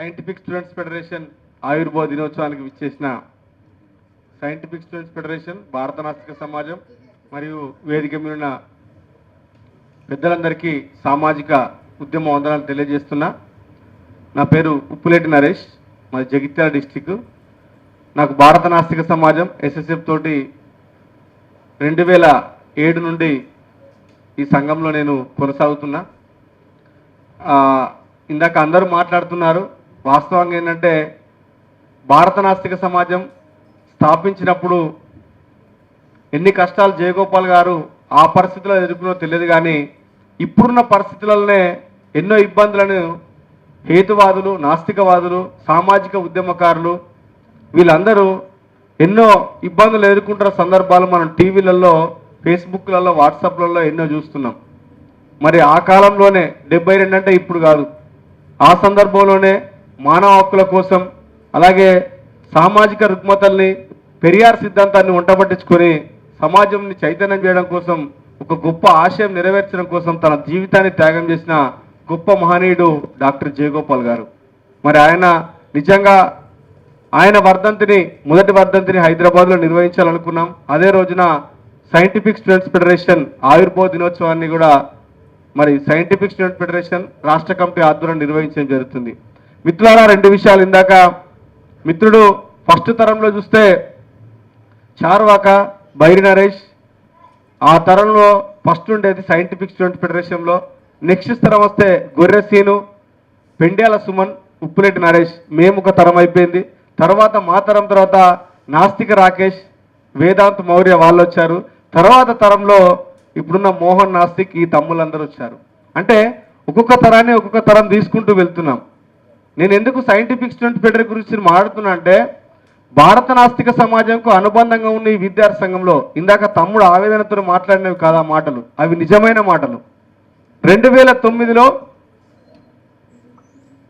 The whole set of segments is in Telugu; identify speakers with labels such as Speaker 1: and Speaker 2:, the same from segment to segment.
Speaker 1: సైంటిఫిక్ స్టూడెంట్స్ ఫెడరేషన్ ఆవిర్భావ దినోత్సవానికి విచ్చేసిన సైంటిఫిక్ స్టూడెంట్స్ ఫెడరేషన్, భారత నాస్తిక సమాజం మరియు వేదిక మీద ఉన్న పెద్దలందరికీ సామాజిక ఉద్యమ వందనాలు తెలియజేస్తున్నా. నా పేరు ఉప్పులేటి నరేష్, మాది జగిత్యాల డిస్టిక్. నాకు భారత నాస్తిక సమాజం ఎస్ఎస్ఎఫ్ తోటి 2007 నుండి ఈ సంఘంలో నేను కొనసాగుతున్నా. ఇందాక అందరూ మాట్లాడుతున్నారు. వాస్తవంగా ఏంటంటే భారత నాస్తిక సమాజం స్థాపించినప్పుడు ఎన్ని కష్టాలు జయగోపాల్ గారు ఆ పరిస్థితుల్లో ఎదుర్కొన్నో తెలియదు, కానీ ఇప్పుడున్న పరిస్థితులలోనే ఎన్నో ఇబ్బందులను హేతువాదులు, నాస్తికవాదులు, సామాజిక ఉద్యమకారులు వీళ్ళందరూ ఎన్నో ఇబ్బందులు ఎదుర్కొంటున్న సందర్భాలు మనం టీవీలలో, ఫేస్బుక్లలో, వాట్సాప్లలో ఎన్నో చూస్తున్నాం. మరి ఆ కాలంలోనే 72 అంటే ఇప్పుడు కాదు, ఆ సందర్భంలోనే మానవ హక్కుల కోసం, అలాగే సామాజిక రుగ్మతల్ని, పెరియార్ సిద్ధాంతాన్ని వంటబట్టించుకొని సమాజంని చైతన్యం చేయడం కోసం, ఒక గొప్ప ఆశయం నెరవేర్చడం కోసం తన జీవితాన్ని త్యాగం చేసిన గొప్ప మహనీయుడు డాక్టర్ జయగోపాల్ గారు. మరి ఆయన నిజంగా ఆయన వర్ధంతిని, మొదటి వర్ధంతిని హైదరాబాద్లో నిర్వహించాలనుకున్నాం. అదే రోజున సైంటిఫిక్ స్టూడెంట్స్ ఫెడరేషన్ ఆవిర్భావ దినోత్సవాన్ని కూడా మరి సైంటిఫిక్ స్టూడెంట్ ఫెడరేషన్ రాష్ట్ర కమిటీ ఆధ్వర్యం నిర్వహించడం జరుగుతుంది. మిత్రులారా, 2 విషయాలు. ఇందాక మిత్రుడు ఫస్ట్ తరంలో చూస్తే చార్వాక, బైరి నరేష్, ఆ తరంలో ఫస్ట్ ఉండేది సైంటిఫిక్ స్టూడెంట్ ఫెడరేషన్లో. నెక్స్ట్ తరం వస్తే గొర్రెసీను, పెండ్యాల సుమన్, ఉప్పులేటి నరేష్, మేము ఒక తరం అయిపోయింది. తర్వాత మా తరం తర్వాత నాస్తిక రాకేష్, వేదాంత్ మౌర్య వాళ్ళు వచ్చారు. తర్వాత తరంలో ఇప్పుడున్న మోహన్ నాస్తిక్, ఈ తమ్ముళ్ళందరూ వచ్చారు. అంటే ఒక్కొక్క తరాన్ని ఒక్కొక్క తరం తీసుకుంటూ వెళ్తున్నాం. నేను ఎందుకు సైంటిఫిక్ స్టూడెంట్ ఫెడరేషన్ గురించి మాట్లాడుతున్నా అంటే, భారత నాస్తిక సమాజంకు అనుబంధంగా ఉన్న ఈ విద్యార్థి సంఘంలో ఇందాక తమ్ముడు ఆవేదనతో మాట్లాడినవి కాదా మాటలు, అవి నిజమైన మాటలు. 2009లో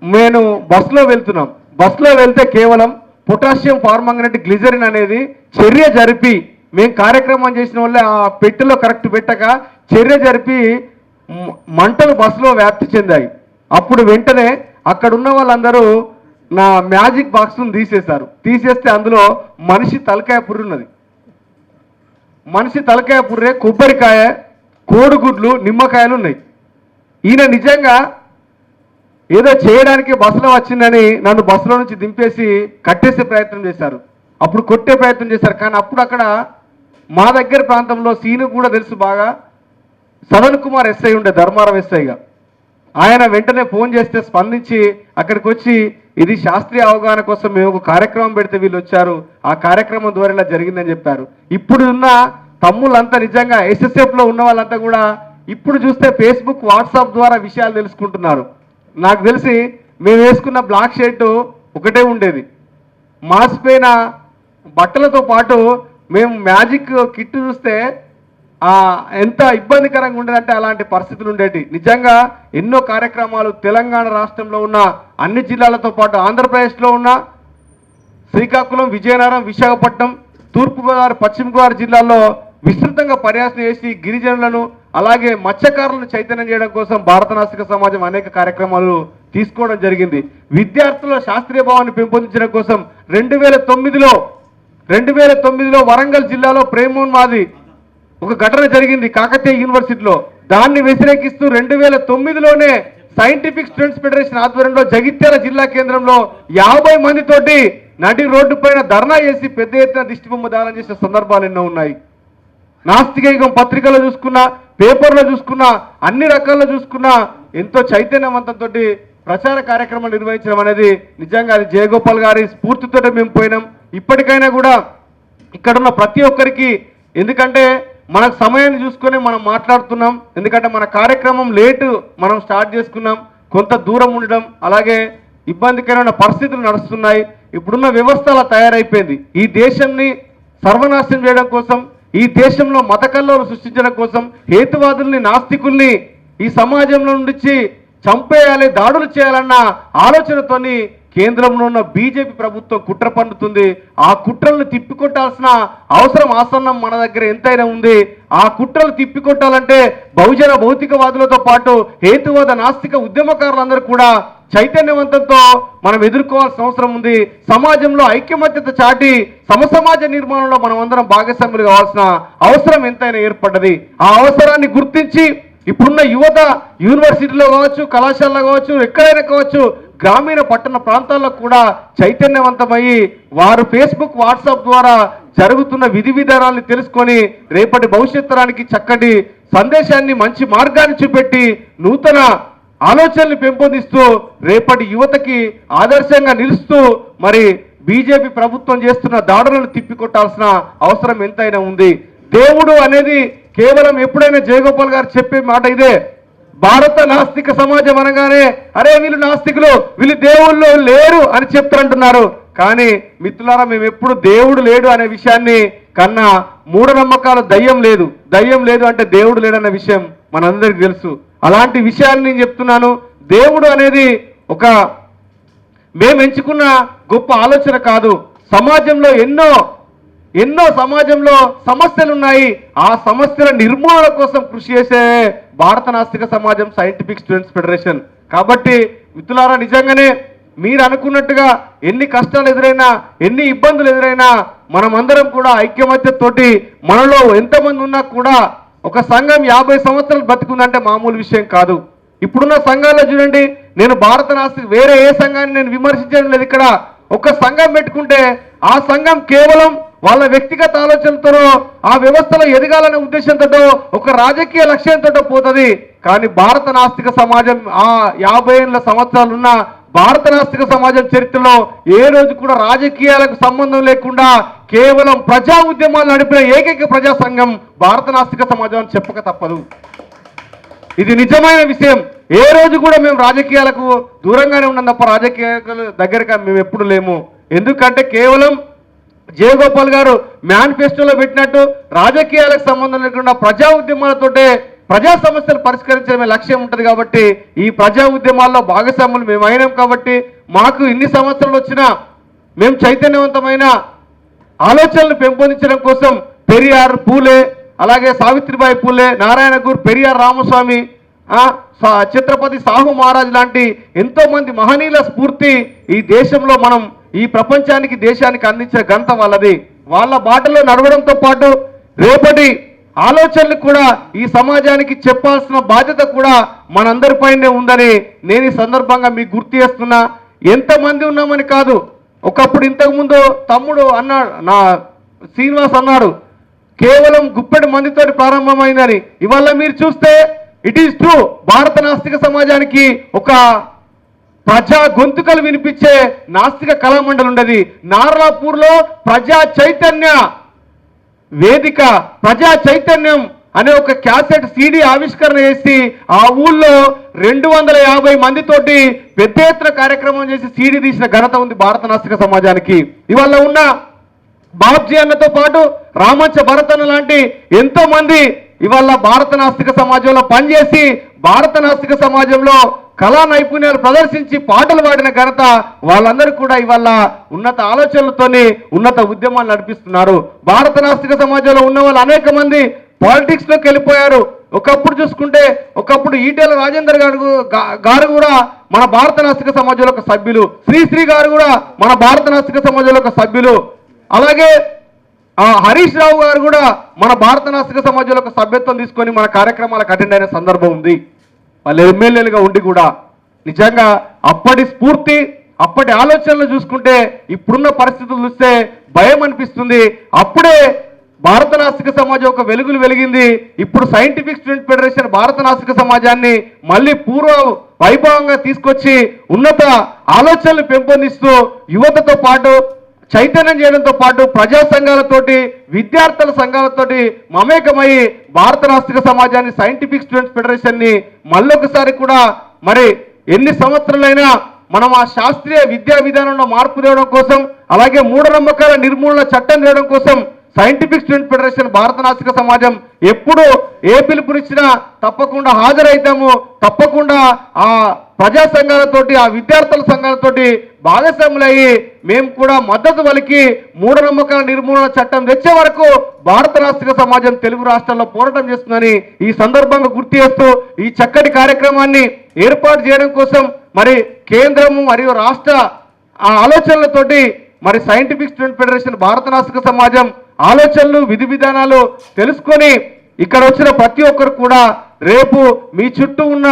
Speaker 1: నేను బస్సులో వెళ్తున్నాం. బస్సులో వెళ్తే కేవలం పొటాషియం ఫార్మాంగనేట్ గ్లిజరిన్ అనేది చర్య జరిపి, మేము కార్యక్రమం చేసిన వల్లే ఆ పెట్టెలో కరెక్ట్ పెట్టక చర్య జరిపి మంటలు బస్సులో వ్యాప్తి చెందాయి. అప్పుడు వెంటనే అక్కడ ఉన్న వాళ్ళందరూ నా మ్యాజిక్ బాక్స్ను తీసేశారు. తీసేస్తే అందులో మనిషి తలకాయ పుర్రున్నది. మనిషి తలకాయ పుర్రే, కొబ్బరికాయ, కోడిగుడ్లు, నిమ్మకాయలు ఉన్నాయి. ఈయన నిజంగా ఏదో చేయడానికి బస్సులో వచ్చిందని నన్ను బస్సులో నుంచి దింపేసి కట్టేసే ప్రయత్నం చేశారు. అప్పుడు కొట్టే ప్రయత్నం చేశారు. కానీ అప్పుడు అక్కడ మా దగ్గర ప్రాంతంలో సీను కూడా తెలుసు బాగా, సదన్ కుమార్ ఎస్ఐ ఉండే, ధర్మారం ఎస్ఐగా. ఆయన వెంటనే ఫోన్ చేస్తే స్పందించి అక్కడికి వచ్చి, ఇది శాస్త్రీయ అవగాహన కోసం మేము ఒక కార్యక్రమం పెడితే వీళ్ళు వచ్చారు, ఆ కార్యక్రమం ద్వారా ఇలా జరిగిందని చెప్పారు. ఇప్పుడు ఉన్న తమ్ముళ్ళంతా నిజంగా ఎస్ఎస్ఎఫ్లో ఉన్న వాళ్ళంతా కూడా ఇప్పుడు చూస్తే ఫేస్బుక్, వాట్సాప్ ద్వారా విషయాలు తెలుసుకుంటున్నారు. నాకు తెలిసి మేము వేసుకున్న బ్లాక్ షర్టు ఒకటే ఉండేది. మాసిపోయిన బట్టలతో పాటు మేము మ్యాజిక్ కిట్ చూస్తే ఎంత ఇబ్బందికరంగా ఉండేదంటే అలాంటి పరిస్థితులు ఉండేవి. నిజంగా ఎన్నో కార్యక్రమాలు తెలంగాణ రాష్ట్రంలో ఉన్న అన్ని జిల్లాలతో పాటు ఆంధ్రప్రదేశ్లో ఉన్న శ్రీకాకుళం, విజయనగరం, విశాఖపట్నం, తూర్పుగోదావరి, పశ్చిమ గోదావరి జిల్లాల్లో విస్తృతంగా పర్యటన చేసి గిరిజనులను, అలాగే మత్స్యకారులను చైతన్యం చేయడం కోసం భారత నాస్తిక సమాజం అనేక కార్యక్రమాలు తీసుకోవడం జరిగింది. విద్యార్థుల శాస్త్రీయ భావాన్ని పెంపొందించడం కోసం 2009లో వరంగల్ జిల్లాలో ప్రేమోన్మాది ఒక ఘటన జరిగింది కాకతీయ యూనివర్సిటీలో. దాన్ని వ్యతిరేకిస్తూ 2009లోనే సైంటిఫిక్ స్టూడెంట్స్ ఫెడరేషన్ ఆధ్వర్యంలో జగిత్యాల జిల్లా కేంద్రంలో 50 మందితోటి నడి రోడ్డు పైన ధర్నా చేసి పెద్ద ఎత్తున దిష్టిబొమ్మ దానం చేసిన సందర్భాలు ఎన్నో ఉన్నాయి. నాస్తిక యుగం పత్రికలో చూసుకున్నా, పేపర్లో చూసుకున్నా, అన్ని రకాల్లో చూసుకున్నా ఎంతో చైతన్యవంతంతో ప్రచార కార్యక్రమాలు నిర్వహించడం అనేది నిజంగా అది జయగోపాల్ గారి స్ఫూర్తితో మేము పోయినాం. ఇప్పటికైనా కూడా ఇక్కడున్న ప్రతి ఒక్కరికి, ఎందుకంటే మనకు సమయాన్ని చూసుకొని మనం మాట్లాడుతున్నాం, ఎందుకంటే మన కార్యక్రమం లేటు మనం స్టార్ట్ చేసుకున్నాం, కొంత దూరం ఉండడం, అలాగే ఇబ్బందికరమైన పరిస్థితులు నడుస్తున్నాయి. ఇప్పుడున్న వ్యవస్థ అలా తయారైపోయింది. ఈ దేశాన్ని సర్వనాశనం చేయడం కోసం, ఈ దేశంలో మత కల్లోలు సృష్టించడం కోసం, హేతువాదుల్ని, నాస్తికుల్ని ఈ సమాజంలో నుంచి చంపేయాలి, దాడులు చేయాలన్న ఆలోచనతోని కేంద్రంలో ఉన్న బీజేపీ ప్రభుత్వం కుట్ర పన్నుతుంది. ఆ కుట్రలను తిప్పికొట్టాల్సిన అవసరం ఆసన్నం మన దగ్గర ఎంతైనా ఉంది. ఆ కుట్రలు తిప్పికొట్టాలంటే బహుజన భౌతికవాదులతో పాటు హేతువాద నాస్తిక ఉద్యమకారులందరూ కూడా చైతన్యవంతంతో మనం ఎదుర్కోవాల్సిన అవసరం ఉంది. సమాజంలో ఐక్యమత్యత చాటి సమసమాజ నిర్మాణంలో మనం అందరం భాగస్వాములు కావాల్సిన అవసరం ఎంతైనా ఏర్పడ్డది. ఆ అవసరాన్ని గుర్తించి ఇప్పుడున్న యువత యూనివర్సిటీలో కావచ్చు, కళాశాలలో కావచ్చు, ఎక్కడైనా కావచ్చు, గ్రామీణ పట్టణ ప్రాంతాల్లో కూడా చైతన్యవంతమయ్యి వారు ఫేస్బుక్, వాట్సాప్ ద్వారా జరుగుతున్న విధి విధానాన్ని తెలుసుకొని రేపటి భవిష్యత్ తరానికి చక్కటి సందేశాన్ని, మంచి మార్గాన్ని చూపెట్టి నూతన ఆలోచనలు పెంపొందిస్తూ రేపటి యువతకి ఆదర్శంగా నిలుస్తూ మరి బీజేపీ ప్రభుత్వం చేస్తున్న దాడులను తిప్పికొట్టాల్సిన అవసరం ఎంతైనా ఉంది. దేవుడు అనేది కేవలం ఎప్పుడైనా జయగోపాల్ గారు చెప్పే మాట ఇదే. భారత నాస్తిక సమాజం అనగానే అరే వీళ్ళు నాస్తికులు, వీళ్ళు దేవుళ్ళు లేరు అని చెప్తారంటున్నారు. కానీ మిత్రులారా, మేము ఎప్పుడు దేవుడు లేడు అనే విషయాన్ని కన్నా మూఢనమ్మకాలు దయ్యం లేదు అంటే దేవుడు లేడన్న విషయం మనందరికీ తెలుసు. అలాంటి విషయాన్ని నేను చెప్తున్నాను. దేవుడు అనేది ఒక మేము ఎంచుకున్న గొప్ప ఆలోచన కాదు. సమాజంలో ఎన్నో సమాజంలో సమస్యలు ఉన్నాయి. ఆ సమస్యల నిర్మూలన కోసం కృషి చేసే భారత నాస్తిక సమాజం సైంటిఫిక్ స్టూడెంట్స్ ఫెడరేషన్. కాబట్టి మిత్రులారా, నిజంగానే మీరు అనుకున్నట్టుగా ఎన్ని కష్టాలు ఎదురైనా, ఎన్ని ఇబ్బందులు ఎదురైనా మనమందరం కూడా ఐక్యమత్యతోటి మనలో ఎంతమంది ఉన్నా కూడా ఒక సంఘం 50 సంవత్సరాలు బతుకుందంటే మామూలు విషయం కాదు. ఇప్పుడున్న సంఘాల్లో చూడండి, నేను భారత నాస్తిక వేరే ఏ సంఘాన్ని నేను విమర్శించడం లేదు. ఇక్కడ ఒక సంఘం పెట్టుకుంటే ఆ సంఘం కేవలం వాళ్ళ వ్యక్తిగత ఆలోచనలతో ఆ వ్యవస్థలో ఎదగాలనే ఉద్దేశంతో ఒక రాజకీయ లక్ష్యంతో పోతుంది. కానీ భారత నాస్తిక సమాజం ఆ 50 సంవత్సరాలున్న భారత నాస్తిక సమాజం చరిత్రలో ఏ రోజు కూడా రాజకీయాలకు సంబంధం లేకుండా కేవలం ప్రజా ఉద్యమాలు నడిపిన ఏకైక ప్రజా సంఘం భారత నాస్తిక సమాజం అని చెప్పక తప్పదు. ఇది నిజమైన విషయం. ఏ రోజు కూడా మేము రాజకీయాలకు దూరంగానే ఉన్నాం తప్ప రాజకీయాల దగ్గరగా మేము ఎప్పుడు లేము. ఎందుకంటే కేవలం జయగోపాల్ గారు మేనిఫెస్టోలో పెట్టినట్టు రాజకీయాలకు సంబంధం లేకుండా ప్రజా ఉద్యమాలతోటే ప్రజా సమస్యలు పరిష్కరించడమే లక్ష్యం ఉంటుంది. కాబట్టి ఈ ప్రజా ఉద్యమాల్లో భాగస్వాములు మేము అయినాం. కాబట్టి మాకు ఇన్ని సంవత్సరాలు వచ్చినా మేము చైతన్యవంతమైన ఆలోచనలు పెంపొందించడం కోసం పెరియార్, పూలే, అలాగే సావిత్రిబాయి పూలే, నారాయణ గురు, పెరియార్ రామస్వామి, ఛత్రపతి సాహు మహారాజ్ లాంటి ఎంతో మంది మహనీయుల స్ఫూర్తి ఈ దేశంలో మనం ఈ ప్రపంచానికి, దేశానికి అందించే ఘనత వాళ్ళది. వాళ్ళ బాటలో నడవడంతో పాటు రేపటి ఆలోచనలు కూడా ఈ సమాజానికి చెప్పాల్సిన బాధ్యత కూడా మనందరిపైనే ఉందని నేను ఈ సందర్భంగా మీకు గుర్తు చేస్తున్నా. ఎంతమంది ఉన్నామని కాదు. ఒకప్పుడు ఇంతకుముందు తమ్ముడు అన్నాడు, నా శ్రీనివాస్ అన్నాడు, కేవలం గుప్పెడు మందితో ప్రారంభమైందని. ఇవాళ మీరు చూస్తే ఇట్ ఈస్ ట్రూ. భారత నాస్తిక సమాజానికి ఒక ప్రజా గొంతుకలు వినిపించే నాస్తిక కళామండలి ఉండేది. నార్లాపూర్లో ప్రజా చైతన్య వేదిక, ప్రజా చైతన్యం అనే ఒక క్యాసెట్ CD ఆవిష్కరణ చేసి ఆ ఊళ్ళో 250 మందితోటి పెద్ద ఎత్తున కార్యక్రమం చేసి CD తీసిన ఘనత ఉంది భారత నాస్తిక సమాజానికి. ఇవాళ ఉన్న బాబ్జీ అన్నతో పాటు రామంచ భరతన్న లాంటి ఎంతో మంది ఇవాళ భారత నాస్తిక సమాజంలో పనిచేసి భారత నాస్తిక సమాజంలో కళా నైపుణ్యాలు ప్రదర్శించి పాటలు పాడిన ఘనత వాళ్ళందరూ కూడా ఇవాళ ఉన్నత ఆలోచనలతోని ఉన్నత ఉద్యమాలు నడిపిస్తున్నారు. భారత నాస్తిక సమాజంలో ఉన్న వాళ్ళు అనేక మంది పాలిటిక్స్ లోకి వెళ్ళిపోయారు. ఒకప్పుడు చూసుకుంటే ఒకప్పుడు ఈటెల రాజేందర్ గారు కూడా మన భారత నాస్తిక సమాజంలో ఒక సభ్యులు, శ్రీశ్రీ గారు కూడా మన భారత నాస్తిక సమాజంలో ఒక సభ్యులు, అలాగే హరీష్ రావు గారు కూడా మన భారత నాస్తిక సమాజంలో ఒక సభ్యత్వం తీసుకొని మన కార్యక్రమాలకు అటెండ్ అయిన సందర్భం ఉంది. వాళ్ళు ఎమ్మెల్యేలుగా ఉండి కూడా నిజంగా అప్పటి స్ఫూర్తి, అప్పటి ఆలోచనలు చూసుకుంటే ఇప్పుడున్న పరిస్థితులు చూస్తే భయం అనిపిస్తుంది. అప్పుడే భారత నాస్తిక సమాజం ఒక వెలుగులు వెలిగింది. ఇప్పుడు సైంటిఫిక్ స్టూడెంట్ ఫెడరేషన్ భారత నాస్తిక సమాజాన్ని మళ్ళీ పూర్వ వైభవంగా తీసుకొచ్చి ఉన్నత ఆలోచనలు పెంపొందిస్తూ యువతతో పాటు చైతన్యం చేయడంతో పాటు ప్రజా సంఘాలతోటి, విద్యార్థుల సంఘాలతోటి మమేకమై భారత నాస్తిక సమాజాన్ని సైంటిఫిక్ స్టూడెంట్స్ ఫెడరేషన్ని మళ్ళొకసారి కూడా మరి ఎన్ని సంవత్సరాలైనా మనం ఆ శాస్త్రీయ విద్యా విధానంలో మార్పు తేవడం కోసం, అలాగే మూఢనమ్మకాల నిర్మూలన చట్టం తేవడం కోసం సైంటిఫిక్ స్టూడెంట్ ఫెడరేషన్ భారత నాస్తిక సమాజం ఎప్పుడు ఏ పిలుపునిచ్చినా తప్పకుండా హాజరైతాము. తప్పకుండా ఆ ప్రజా సంఘాలతోటి, ఆ విద్యార్థుల సంఘాలతోటి భాగస్వాములయ్యి మేము కూడా మద్దతు పలికి మూఢనమ్మకాల నిర్మూలన చట్టం తెచ్చే వరకు భారత నాస్తిక సమాజం తెలుగు రాష్ట్రాల్లో పోరాటం చేస్తుందని ఈ సందర్భంగా గుర్తు చేస్తూ ఈ చక్కటి కార్యక్రమాన్ని ఏర్పాటు చేయడం కోసం మరి కేంద్రము మరియు రాష్ట్ర ఆ ఆలోచనలతోటి మరి సైంటిఫిక్ స్టూడెంట్ ఫెడరేషన్ భారత నాస్తిక సమాజం ఆలోచనలు విధి విధానాలు తెలుసుకొని ఇక్కడ వచ్చిన ప్రతి ఒక్కరు కూడా రేపు మీ చుట్టూ ఉన్న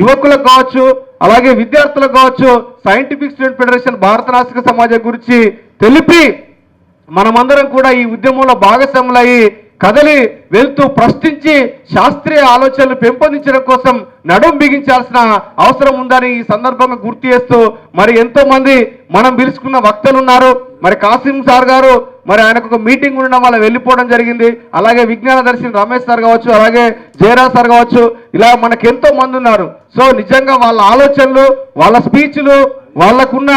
Speaker 1: యువకులకు కావచ్చు, అలాగే విద్యార్థులకు కావచ్చు, సైంటిఫిక్ స్టూడెంట్ ఫెడరేషన్ భారత నాస్తిక సమాజం గురించి తెలిపి మనమందరం కూడా ఈ ఉద్యమంలో భాగస్వాములయ్యి కదలి వెళ్తూ ప్రశ్నించి శాస్త్రీయ ఆలోచనలు పెంపొందించడం కోసం నడుం బిగించాల్సిన అవసరం ఉందని ఈ సందర్భంగా గుర్తు చేస్తూ మరి ఎంతో మంది మనం పిలుచుకున్న వక్తలు ఉన్నారు. మరి కాసిం సార్ గారు మరి ఆయనకు ఒక మీటింగ్ ఉండడం వల్ల వెళ్ళిపోవడం జరిగింది. అలాగే విజ్ఞాన దర్శిని రమేష్ సార్ కావచ్చు, అలాగే జయరాజ్ సార్ కావచ్చు, ఇలా మనకు ఎంతో మంది ఉన్నారు. సో నిజంగా వాళ్ళ ఆలోచనలు, వాళ్ళ స్పీచ్లు, వాళ్ళకున్న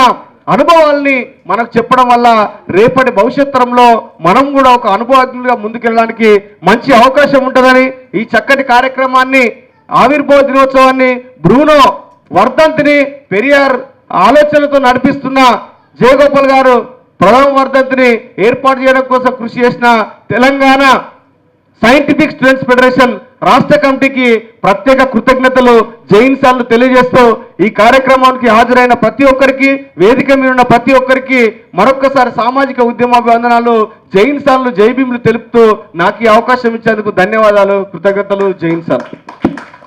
Speaker 1: అనుభవాల్ని మనకు చెప్పడం వల్ల రేపటి భవిష్యత్ తరంలో మనం కూడా ఒక అనుభవజ్ఞులుగా ముందుకెళ్ళడానికి మంచి అవకాశం ఉంటుందని ఈ చక్కటి కార్యక్రమాన్ని ఆవిర్భావ దినోత్సవాన్ని బ్రూనో వర్ధంతిని పెరియార్ ఆలోచనలతో నడిపిస్తున్న జయగోపాల్ గారు ప్రథమ వర్ధంతిని ఏర్పాటు చేయడం కోసం కృషి చేసిన తెలంగాణ సైంటిఫిక్ స్టూడెంట్స్ ఫెడరేషన్ రాష్ట్ర కమిటీకి ప్రత్యేక కృతజ్ఞతలు జైన్ సార్లు తెలియజేస్తూ ఈ కార్యక్రమానికి హాజరైన ప్రతి ఒక్కరికి, వేదిక మీద ఉన్న ప్రతి ఒక్కరికి మరొక్కసారి సామాజిక ఉద్యమాభివందనాలు, జైన్ సార్లు జై భీములు తెలుపుతూ నాకు ఈ అవకాశం ఇచ్చేందుకు ధన్యవాదాలు, కృతజ్ఞతలు. జైన్ సార్.